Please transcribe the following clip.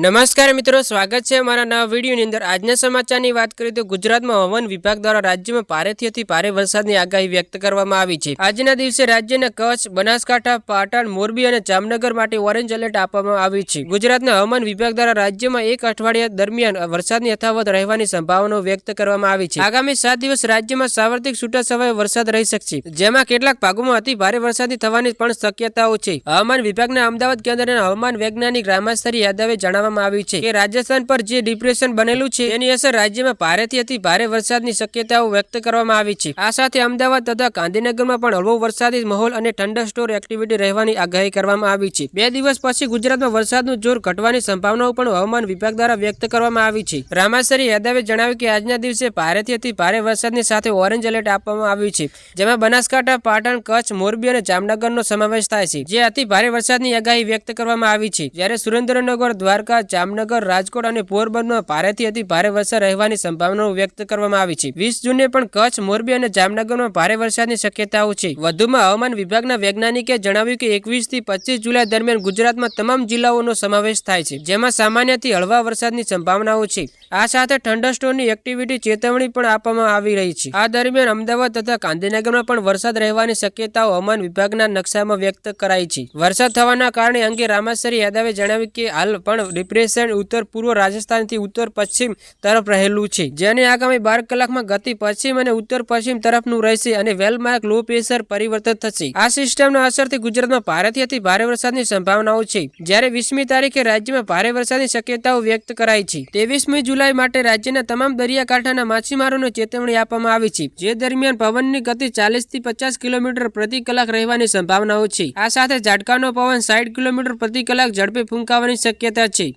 નમસ્કાર મિત્રો, સ્વાગત છે અમારા નવા વિડીયોની અંદર। આજના સમાચારની વાત કરીએ તો ગુજરાતમાં હવામાન વિભાગ દ્વારા રાજ્યમાં ભારેથી અતિ ભારે વરસાદની આગાહી વ્યક્ત કરવામાં આવી છે। આજના દિવસે રાજ્યના કચ્છ, બનાસકાંઠા, પાટણ, મોરબી અને જામનગર માટે ઓરેન્જ એલર્ટ આપવામાં આવ્યું છે। ગુજરાતના હવામાન વિભાગ દ્વારા રાજ્યમાં એક અઠવાડિયા દરમિયાન વરસાદની યથાવત રહેવાની સંભાવનાઓ વ્યક્ત કરવામાં આવી છે। આગામી 7 દિવસ રાજ્યમાં સાર્વત્રિક છૂટાછવાયો વરસાદ રહી શકશે, જેમાં કેટલાક ભાગોમાં અતિ ભારે વરસાદની થવાની પણ શક્યતાઓ છે। હવામાન વિભાગના અમદાવાદ કેન્દ્રના હવામાન વૈજ્ઞાનિક રામાશ્રી યાદવે જણાવ્યું કે રાજસ્થાન પર જે ડિપ્રેશન બનેલું છે તેની અસર રાજ્યમાં ભારેથી અતિ ભારે વરસાદની શક્યતાઓ વ્યક્ત કરવામાં આવી છે। આ સાથે અમદાવાદ તથા ગાંધીનગરમાં પણ હળવો વરસાદી માહોલ અને થંડરસ્ટોર એક્ટિવિટી રહેવાની આગાહી કરવામાં આવી છે। 2 દિવસ પછી ગુજરાતમાં વરસાદનું જોર ઘટવાની સંભાવનાઓ પણ હવામાન વિભાગ દ્વારા વ્યક્ત કરવામાં આવી છે। રામાશ્રી યાદવે જણાવ્યું કે આજના દિવસે ભારેથી અતિ ભારે વરસાદની સાથે ઓરેન્જ એલર્ટ આપવામાં આવ્યું છે, જેમાં બનાસકાંઠા, પાટણ, કચ્છ, મોરબી અને જામનગરનો સમાવેશ થાય છે, જે અતિ ભારે વરસાદની આગાહી વ્યક્ત કરવામાં આવી છે। જ્યારે સુરેન્દ્રનગર, દ્વારકા, જામનગર, રાજકોટ અને પોરબંદરમાં ભારેથી અતિ ભારે વરસાદ રહેવાની સંભાવનાઓ વ્યક્ત કરવામાં આવી છે। 20 જૂને પણ કચ્છ, મોરબી અને જામનગરમાં ભારે વરસાદની શક્યતાઓ છે। વધુમાં હવામાન વિભાગના વૈજ્ઞાનિકે જણાવ્યું કે 21 થી 25 જુલાઈ દરમિયાન ગુજરાતમાં તમામ જિલ્લાઓનો સમાવેશ થાય છે, જેમાં સામાન્યથી હળવા વરસાદની સંભાવનાઓ છે। આ સાથે થંડરસ્ટોરની એક્ટિવિટી ચેતવણી પણ આપવામાં આવી રહી છે। આ દરમિયાન અમદાવાદ તથા ગાંધીનગરમાં પણ વરસાદ રહેવાની શક્યતાઓ હવામાન વિભાગના નકશામાં વ્યક્ત કરાઈ છે। વરસાદ થવાના કારણે અંગે રામાશ્રી યાદવે જણાવ્યું કે હાલ પણ ડિપ્રેશન ઉત્તર પૂર્વ રાજસ્થાનથી ઉત્તર પશ્ચિમ તરફ રહેલું છે, જેની આગામી 12 કલાકમાં ગતિ પશ્ચિમ અને ઉત્તર પશ્ચિમ તરફનું રહેશે અને વેલમાર્ક લો પ્રેશર પરિવર્તિત થશે। આ સિસ્ટમના અસરથી ગુજરાતમાં ભારેથી અતિ ભારે વરસાદની સંભાવનાઓ છે, જ્યારે 20મી તારીખે રાજ્યમાં ભારે વરસાદની શક્યતાઓ વ્યક્ત કરાઈ છે। 23મી જુલાઈ માટે રાજ્યના તમામ દરિયાકાંઠાના માછીમારોને ચેતવણી આપવામાં આવી છે, જે દરમિયાન પવનની ગતિ 40 થી 50 કિલોમીટર પ્રતિ કલાક રહેવાની સંભાવનાઓ છે। આ સાથે ઝાટકાનો પવન 60 કિલોમીટર પ્રતિ કલાક ઝડપે ફૂંકાવાની શક્યતા છે।